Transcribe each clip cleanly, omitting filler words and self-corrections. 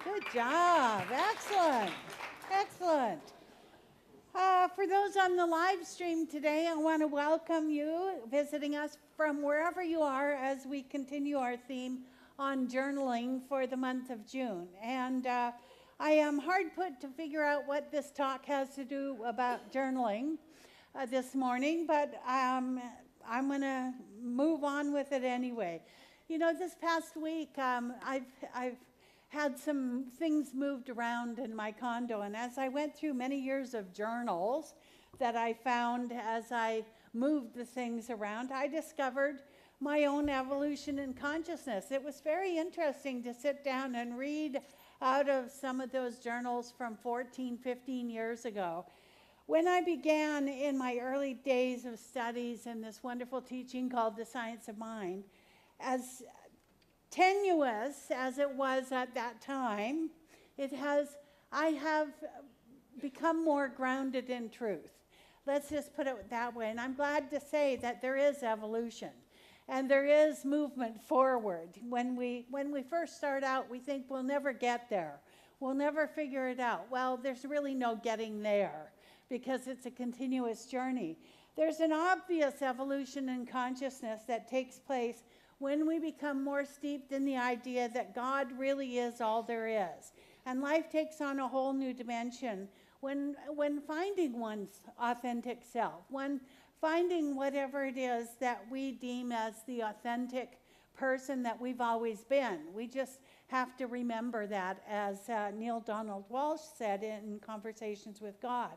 Good job. Excellent. Excellent. For those on the live stream today, I want to welcome you visiting us from wherever you are as we continue our theme on journaling for the month of June. And I am hard put to figure out what this talk has to do about journaling this morning, but I'm going to move on with it anyway. You know, this past week, I've had some things moved around in my condo, and as I went through many years of journals that I found as I moved the things around, I discovered my own evolution in consciousness. It was very interesting to sit down and read out of some of those journals from 14, 15 years ago. When I began in my early days of studies in this wonderful teaching called The Science of Mind, as tenuous as it was at that time, I have become more grounded in truth. Let's just put it that way. And I'm glad to say that there is evolution and there is movement forward. When we first start out, we think we'll never get there. We'll never figure it out. Well, there's really no getting there because it's a continuous journey. There's an obvious evolution in consciousness that takes place when we become more steeped in the idea that God really is all there is. And life takes on a whole new dimension when finding one's authentic self, when finding whatever it is that we deem as the authentic person that we've always been. We just have to remember that, as Neil Donald Walsh said in Conversations with God.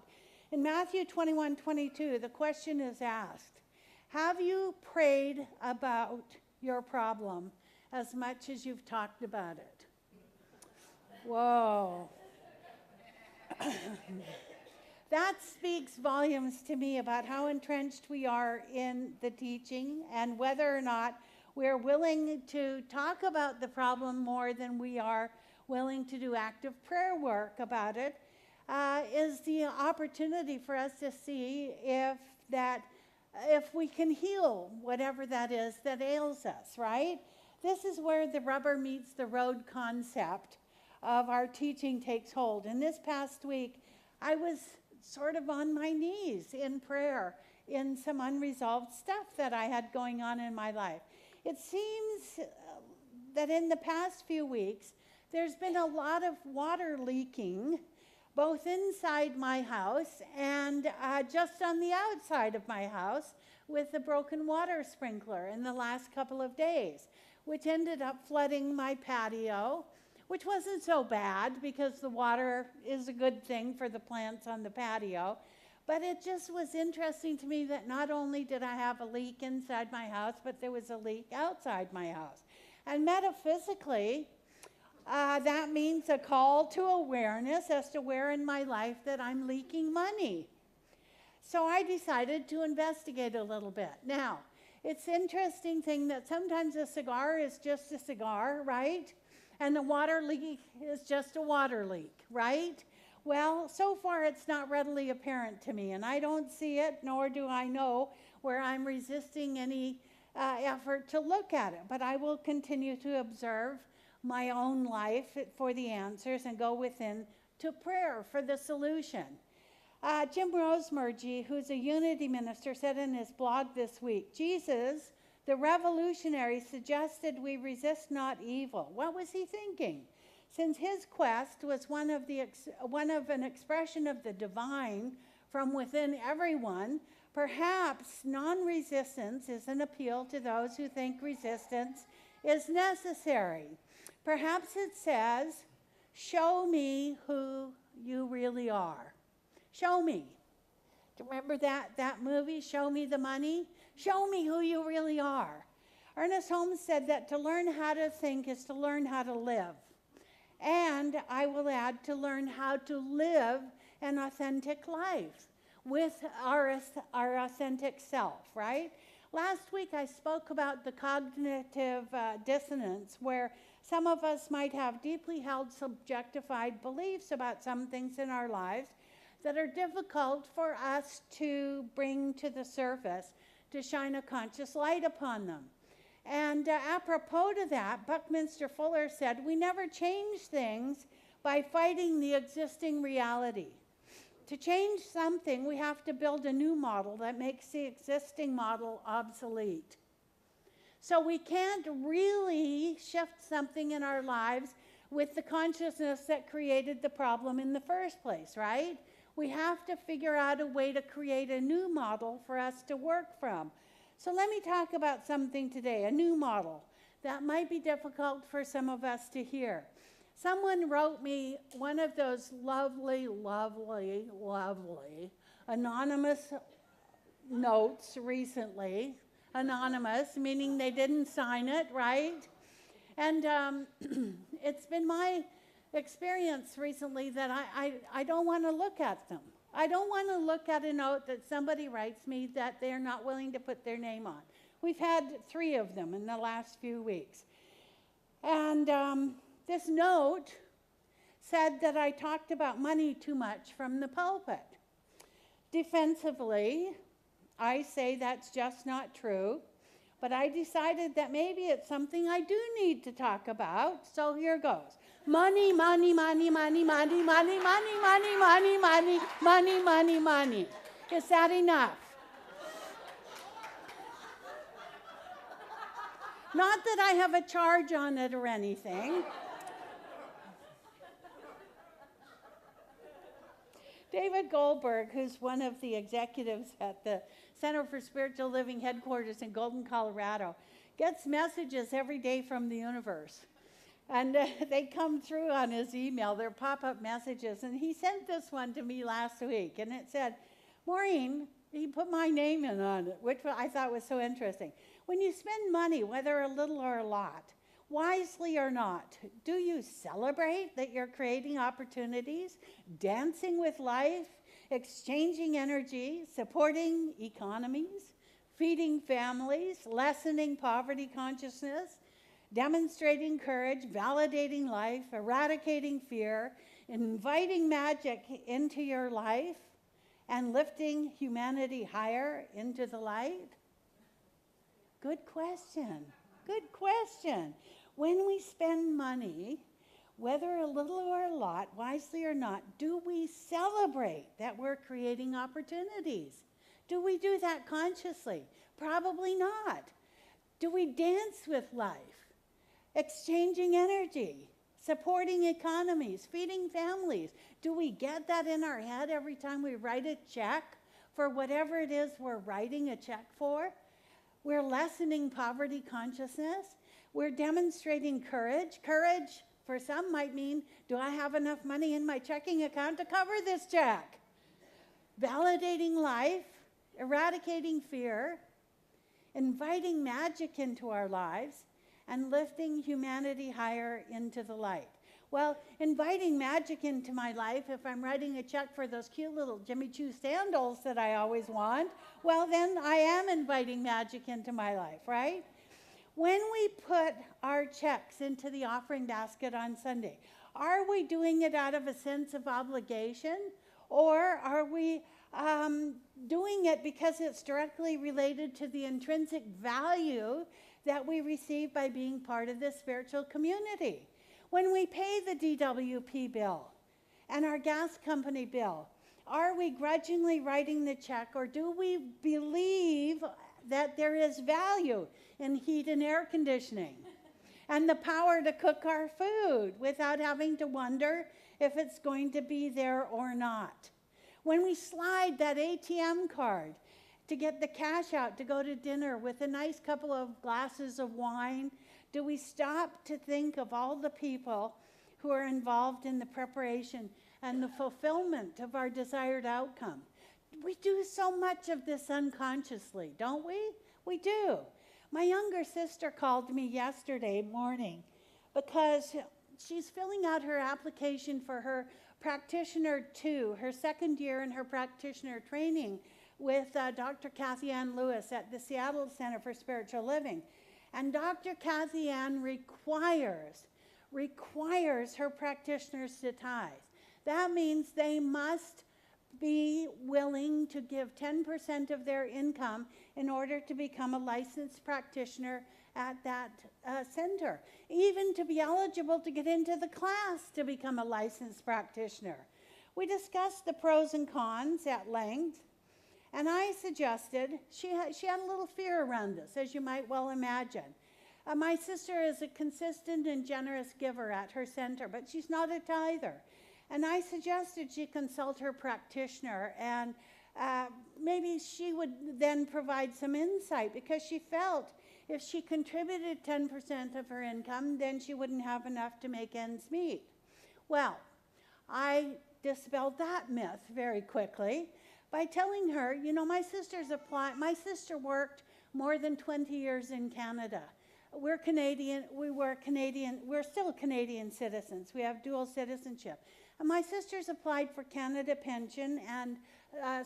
In Matthew 21:22, the question is asked, have you prayed about your problem as much as you've talked about it? Whoa. That speaks volumes to me about how entrenched we are in the teaching and whether or not we're willing to talk about the problem more than we are willing to do active prayer work about it, is the opportunity for us to see if we can heal whatever that is that ails us, right? This is where the rubber meets the road concept of our teaching takes hold. And this past week, I was sort of on my knees in prayer in some unresolved stuff that I had going on in my life. It seems that in the past few weeks, there's been a lot of water leaking both inside my house and just on the outside of my house with the broken water sprinkler in the last couple of days, which ended up flooding my patio, which wasn't so bad because the water is a good thing for the plants on the patio. But it just was interesting to me that not only did I have a leak inside my house, but there was a leak outside my house. And metaphysically, that means a call to awareness as to where in my life that I'm leaking money. So I decided to investigate a little bit. Now, it's an interesting thing that sometimes a cigar is just a cigar, right? And a water leak is just a water leak, right? Well, so far it's not readily apparent to me, and I don't see it, nor do I know where I'm resisting any effort to look at it. But I will continue to observe my own life for the answers and go within to prayer for the solution. Jim Rosemergy, who's a unity minister, said in his blog this week, Jesus, the revolutionary, suggested we resist not evil. What was he thinking? Since his quest was one of an expression of the divine from within everyone, perhaps non-resistance is an appeal to those who think resistance is necessary. Perhaps it says, show me who you really are. Show me. Do you remember that movie, Show Me the Money? Show me who you really are. Ernest Holmes said that to learn how to think is to learn how to live. And I will add, to learn how to live an authentic life with our authentic self, right? Last week I spoke about the cognitive dissonance where some of us might have deeply held subjectified beliefs about some things in our lives that are difficult for us to bring to the surface to shine a conscious light upon them. And apropos to that, Buckminster Fuller said, we never change things by fighting the existing reality. To change something, we have to build a new model that makes the existing model obsolete. So we can't really shift something in our lives with the consciousness that created the problem in the first place, right? We have to figure out a way to create a new model for us to work from. So let me talk about something today, a new model that might be difficult for some of us to hear. Someone wrote me one of those lovely, lovely, lovely anonymous notes recently. Anonymous, meaning they didn't sign it, right? And it's been my experience recently that I don't want to look at them. I don't want to look at a note that somebody writes me that they're not willing to put their name on. We've had 3 of them in the last few weeks. And this note said that I talked about money too much from the pulpit. Defensively, I say that's just not true, but I decided that maybe it's something I do need to talk about, so here goes. Money, money, money, money, money, money, money, money, money, money, money, money, money. Is that enough? Not that I have a charge on it or anything. David Goldberg, who's one of the executives at the Center for Spiritual Living headquarters in Golden, Colorado, gets messages every day from the universe. And they come through on his email, they're pop-up messages. And he sent this one to me last week, and it said, Maureen, he put my name in on it, which I thought was so interesting. When you spend money, whether a little or a lot, wisely or not, do you celebrate that you're creating opportunities, dancing with life, exchanging energy, supporting economies, feeding families, lessening poverty consciousness, demonstrating courage, validating life, eradicating fear, inviting magic into your life, and lifting humanity higher into the light? Good question. Good question. When we spend money, whether a little or a lot, wisely or not, do we celebrate that we're creating opportunities? Do we do that consciously? Probably not. Do we dance with life? Exchanging energy, supporting economies, feeding families. Do we get that in our head every time we write a check for whatever it is we're writing a check for? We're lessening poverty consciousness. We're demonstrating courage. Courage, for some, might mean, do I have enough money in my checking account to cover this check? Validating life, eradicating fear, inviting magic into our lives, and lifting humanity higher into the light. Well, inviting magic into my life, if I'm writing a check for those cute little Jimmy Choo sandals that I always want, well, then I am inviting magic into my life, right? When we put our checks into the offering basket on Sunday, are we doing it out of a sense of obligation, or are we doing it because it's directly related to the intrinsic value that we receive by being part of this spiritual community? When we pay the DWP bill and our gas company bill, are we grudgingly writing the check, or do we believe that there is value in heat and air conditioning and the power to cook our food without having to wonder if it's going to be there or not? When we slide that ATM card to get the cash out to go to dinner with a nice couple of glasses of wine, do we stop to think of all the people who are involved in the preparation and the fulfillment of our desired outcome? We do so much of this unconsciously, don't we? We do. My younger sister called me yesterday morning because she's filling out her application for her practitioner 2, her second year in her practitioner training with Dr. Kathy Ann Lewis at the Seattle Center for Spiritual Living. And Dr. Kathy Ann requires her practitioners to tithe. That means they must be willing to give 10% of their income in order to become a licensed practitioner at that center, even to be eligible to get into the class to become a licensed practitioner. We discussed the pros and cons at length, and I suggested, she had a little fear around this, as you might well imagine. My sister is a consistent and generous giver at her center, but she's not a tither. And I suggested she consult her practitioner, and maybe she would then provide some insight, because she felt if she contributed 10% of her income, then she wouldn't have enough to make ends meet. Well, I dispelled that myth very quickly by telling her, you know, my sister worked more than 20 years in Canada. We're still Canadian citizens. We have dual citizenship. And my sister's applied for Canada pension and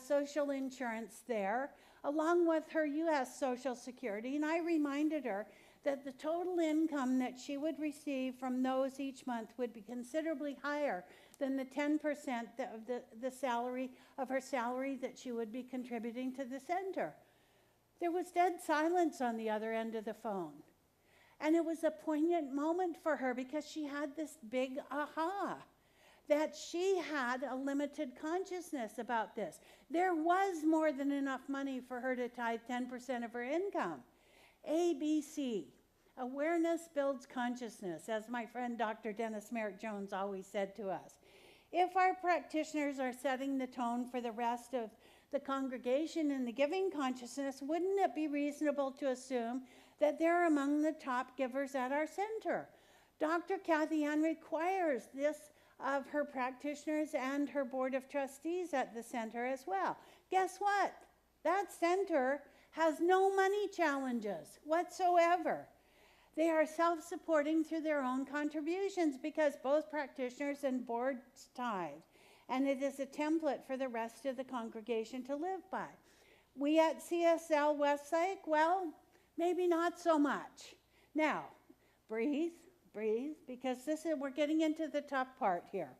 social insurance there, along with her U.S. Social Security. And I reminded her that the total income that she would receive from those each month would be considerably higher than the 10% of the salary of her salary that she would be contributing to the center. There was dead silence on the other end of the phone. And it was a poignant moment for her, because she had this big aha, that she had a limited consciousness about this. There was more than enough money for her to tithe 10% of her income. ABC, awareness builds consciousness, as my friend Dr. Dennis Merritt Jones always said to us. If our practitioners are setting the tone for the rest of the congregation in the giving consciousness, wouldn't it be reasonable to assume that they're among the top givers at our center? Dr. Kathy Ann requires this of her practitioners and her board of trustees at the center as well. Guess what? That center has no money challenges whatsoever. They are self-supporting through their own contributions, because both practitioners and boards tithe, and it is a template for the rest of the congregation to live by. We at CSL Westlake, well, maybe not so much. Now, breathe, because we're getting into the tough part here.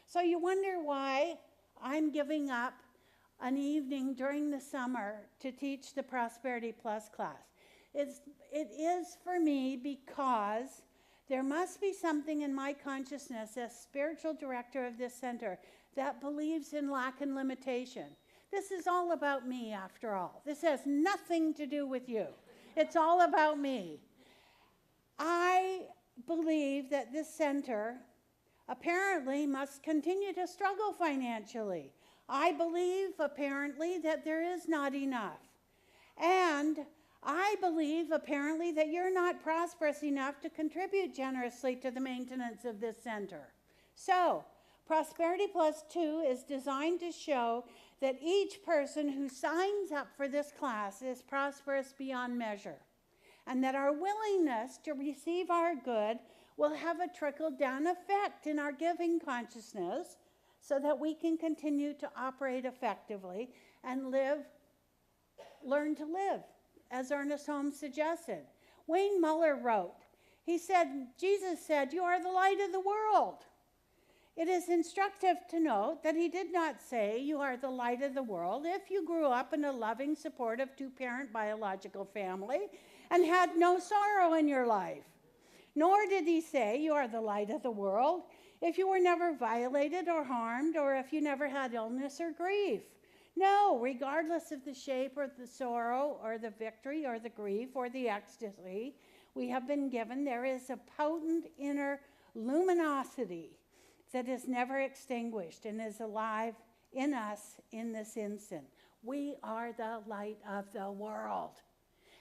So you wonder why I'm giving up an evening during the summer to teach the Prosperity Plus class. It is for me because there must be something in my consciousness as spiritual director of this center that believes in lack and limitation. This is all about me, after all. This has nothing to do with you. It's all about me. I believe that this center apparently must continue to struggle financially. I believe, apparently, that there is not enough. And I believe, apparently, that you're not prosperous enough to contribute generously to the maintenance of this center. So, Prosperity Plus 2 is designed to show that each person who signs up for this class is prosperous beyond measure, and that our willingness to receive our good will have a trickle-down effect in our giving consciousness, so that we can continue to operate effectively and learn to live, as Ernest Holmes suggested. Wayne Muller wrote, he said, Jesus said, "You are the light of the world." It is instructive to note that he did not say you are the light of the world if you grew up in a loving, supportive, two-parent biological family and had no sorrow in your life. Nor did he say you are the light of the world if you were never violated or harmed, or if you never had illness or grief. No, regardless of the shape or the sorrow or the victory or the grief or the ecstasy we have been given, there is a potent inner luminosity that is never extinguished and is alive in us in this instant. We are the light of the world.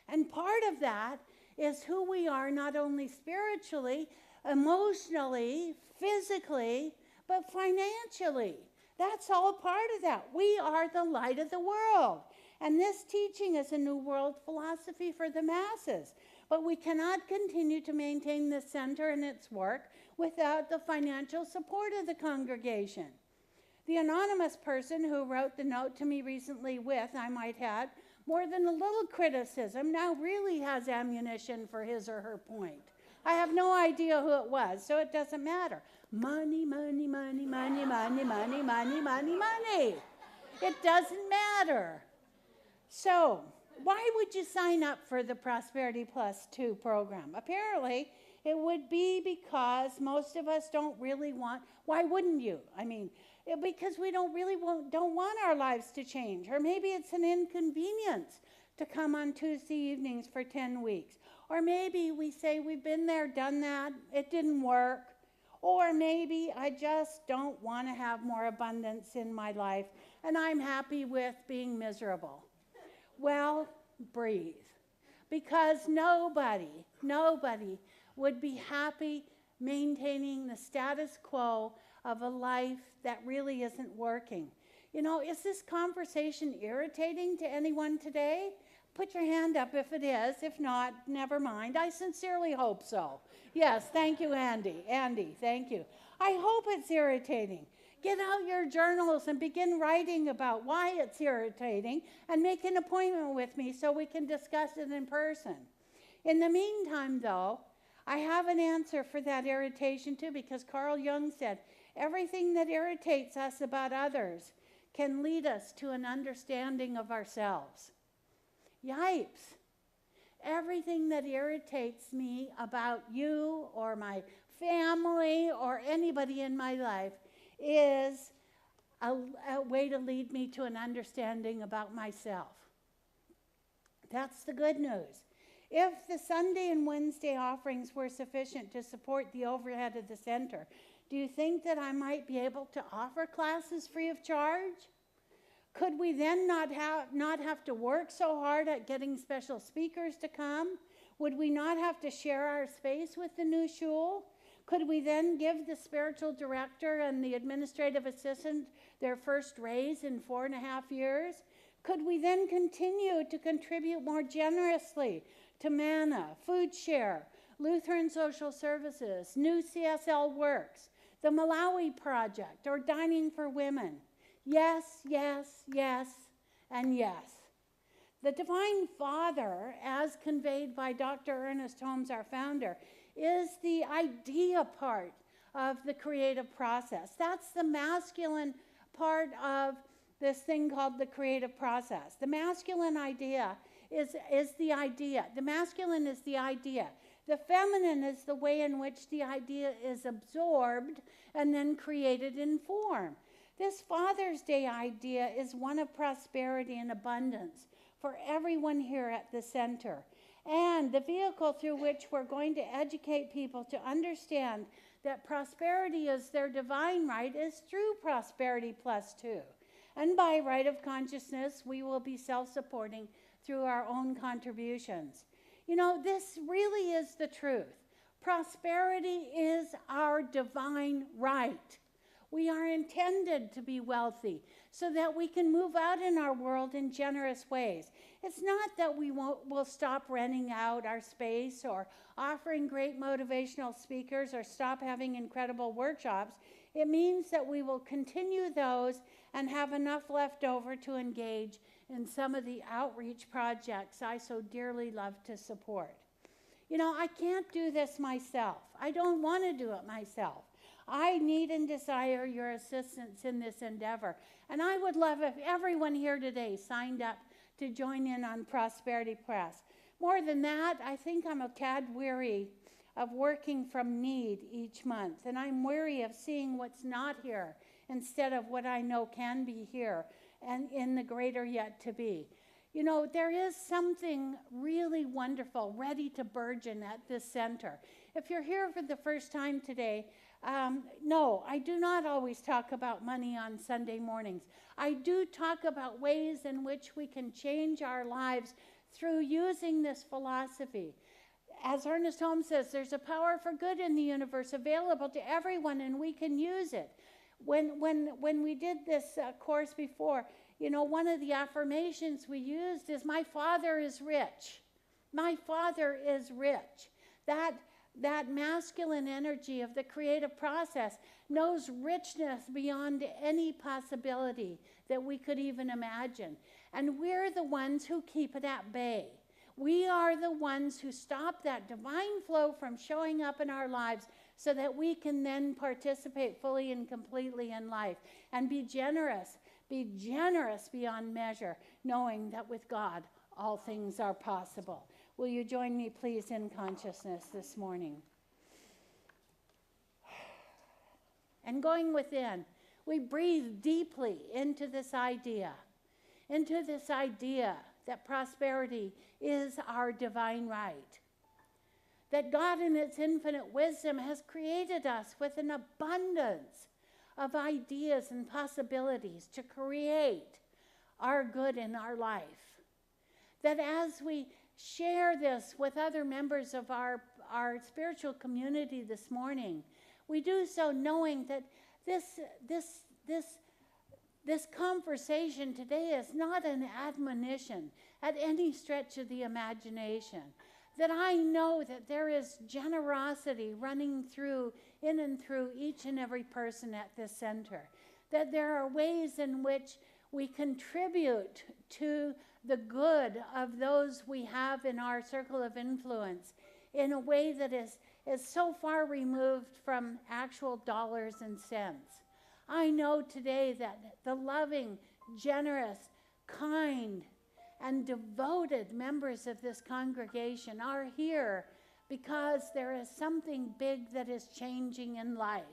And part of that is who we are, not only spiritually, emotionally, physically, but financially. That's all part of that. We are the light of the world. And this teaching is a New World philosophy for the masses. But we cannot continue to maintain the center and its work without the financial support of the congregation. The anonymous person who wrote the note to me recently with, I might add, more than a little criticism, now really has ammunition for his or her point. I have no idea who it was, so it doesn't matter. Money, money, money, money, money, money, money, money, money. It doesn't matter. So, Why would you sign up for the Prosperity Plus 2 program? Apparently, it would be because most of us don't really want, why wouldn't you? I mean, because we don't want our lives to change. Or maybe it's an inconvenience to come on Tuesday evenings for 10 weeks. Or maybe we say we've been there, done that, it didn't work. Or maybe I just don't want to have more abundance in my life and I'm happy with being miserable. Well, breathe. Because nobody would be happy maintaining the status quo of a life that really isn't working. You know, is this conversation irritating to anyone today? Put your hand up if it is. If not, never mind. I sincerely hope so. Yes, thank you, Andy. Andy, thank you. I hope it's irritating. Get out your journals and begin writing about why it's irritating and make an appointment with me so we can discuss it in person. In the meantime, though, I have an answer for that irritation too, because Carl Jung said, everything that irritates us about others can lead us to an understanding of ourselves. Yipes. Everything that irritates me about you or my family or anybody in my life is a way to lead me to an understanding about myself. That's the good news. If the Sunday and Wednesday offerings were sufficient to support the overhead of the center, do you think that I might be able to offer classes free of charge? Could we then not have to work so hard at getting special speakers to come? Would we not have to share our space with the new shul? Could we then give the spiritual director and the administrative assistant their first raise in 4.5 years? Could we then continue to contribute more generously to Manna, Food Share, Lutheran Social Services, New CSL Works, the Malawi Project, or Dining for Women? Yes, yes, yes, and yes. The Divine Father, as conveyed by Dr. Ernest Holmes, our founder, is the idea part of the creative process. That's the masculine part of this thing called the creative process. The masculine idea is the idea. The masculine is the idea. The feminine is the way in which the idea is absorbed and then created in form. This Father's Day idea is one of prosperity and abundance for everyone here at the center. And the vehicle through which we're going to educate people to understand that prosperity is their divine right is through Prosperity Plus 2. And by right of consciousness, we will be self-supporting through our own contributions. You know, this really is the truth. Prosperity is our divine right. We are intended to be wealthy so that we can move out in our world in generous ways. It's not that we'll stop renting out our space or offering great motivational speakers or stop having incredible workshops. It means that we will continue those and have enough left over to engage in some of the outreach projects I so dearly love to support. You know, I can't do this myself. I don't want to do it myself. I need and desire your assistance in this endeavor. And I would love if everyone here today signed up to join in on Prosperity Press. More than that, I think I'm a tad weary of working from need each month. And I'm weary of seeing what's not here instead of what I know can be here and in the greater yet to be. You know, there is something really wonderful ready to burgeon at this center. If you're here for the first time today, no, I do not always talk about money on Sunday mornings. I do talk about ways in which we can change our lives through using this philosophy. As Ernest Holmes says, there's a power for good in the universe available to everyone, and we can use it. When we did this course before, you know, one of the affirmations we used is, my Father is rich. My Father is rich. That masculine energy of the creative process knows richness beyond any possibility that we could even imagine. And we're the ones who keep it at bay. We are the ones who stop that divine flow from showing up in our lives so that we can then participate fully and completely in life and be generous beyond measure, knowing that with God, all things are possible. Will you join me, please, in consciousness this morning? And going within, we breathe deeply into this idea that prosperity is our divine right. That God in its infinite wisdom has created us with an abundance of ideas and possibilities to create our good in our life. That as we share this with other members of our spiritual community this morning, we do so knowing that this conversation today is not an admonition at any stretch of the imagination. That I know that there is generosity running in and through each and every person at this center. That there are ways in which we contribute to the good of those we have in our circle of influence in a way that is so far removed from actual dollars and cents. I know today that the loving, generous, kind, and devoted members of this congregation are here because there is something big that is changing in life.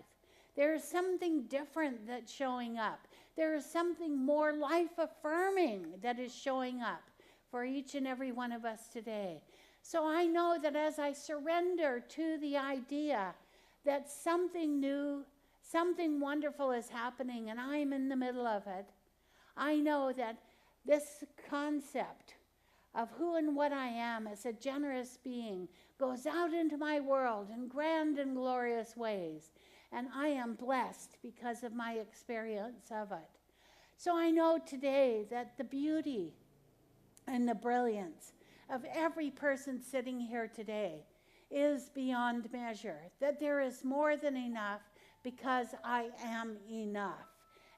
There is something different that's showing up. There is something more life-affirming that is showing up for each and every one of us today. So I know that as I surrender to the idea that something new, something wonderful is happening and I'm in the middle of it, I know that this concept of who and what I am as a generous being goes out into my world in grand and glorious ways. And I am blessed because of my experience of it. So I know today that the beauty and the brilliance of every person sitting here today is beyond measure. That there is more than enough because I am enough.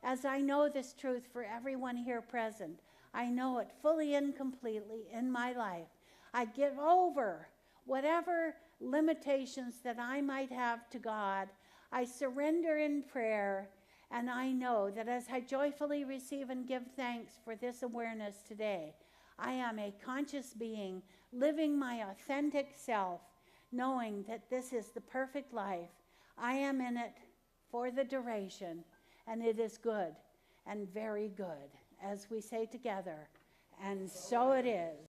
As I know this truth for everyone here present, I know it fully and completely in my life. I give over whatever limitations that I might have to God. I surrender in prayer, and I know that as I joyfully receive and give thanks for this awareness today, I am a conscious being living my authentic self, knowing that this is the perfect life. I am in it for the duration, and it is good and very good, as we say together, and so it is.